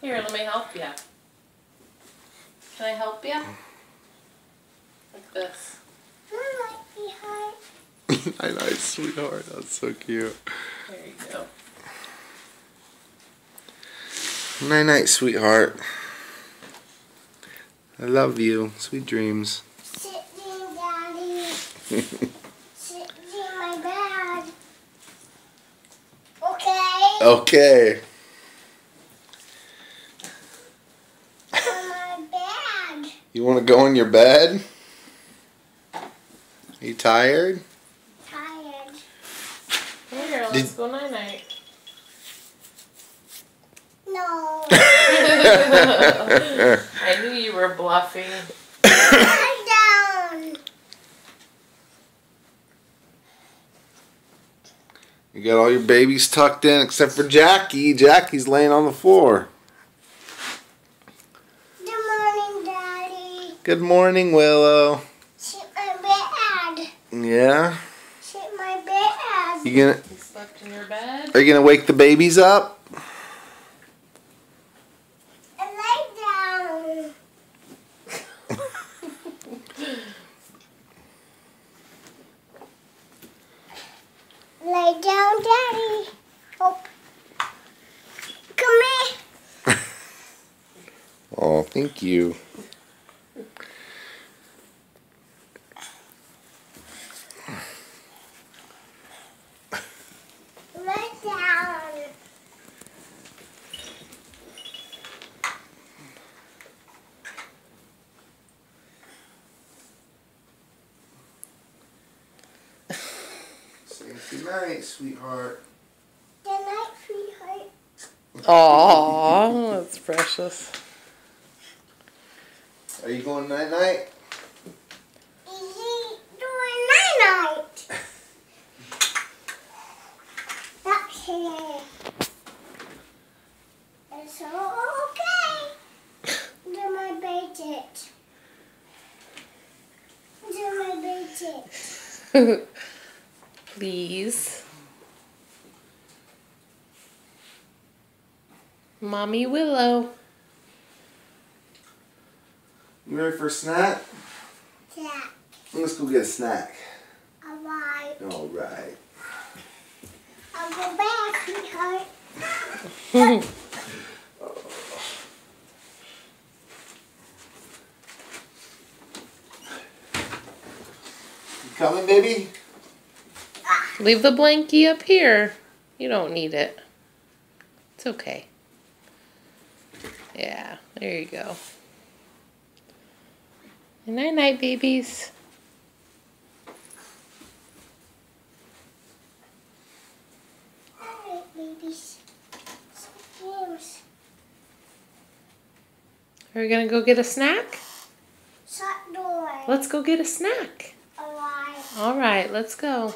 Here, let me help you. Can I help you? Like this. Night, sweetheart. That's so cute. There you go. Night, sweetheart. I love you. Sweet dreams. Sit down, Daddy. Sit in my bed. Okay. Okay. On my bed. You want to go in your bed? Are you tired? Tired. Here, let's go night-night. No. I knew you were bluffing. Lie down. You got all your babies tucked in except for Jackie. Jackie's laying on the floor. Good morning, Daddy. Good morning, Willow. Sit my bed. Yeah? Sit my bed. You gonna You slept in your bed? Are you gonna wake the babies up? And lay down. Lay down, Daddy. Oh. Come here. Oh, thank you. Lay down. Say good night, sweetheart. Good night, sweetheart. Aww, that's precious. Are you going night? Is he doing night-night? That's it. It's all okay. Do my basic. Do my basic. Please. Mommy Willow. You ready for a snack? Yeah. Let's go get a snack. Alright. Alright. I'll go back, sweetheart. You coming, baby? Leave the blankie up here. You don't need it. It's okay. Yeah, there you go. Night-night, babies. Alright, babies. Games. Are we gonna go get a snack? Shut door. Let's go get a snack. Alright. All right, let's go.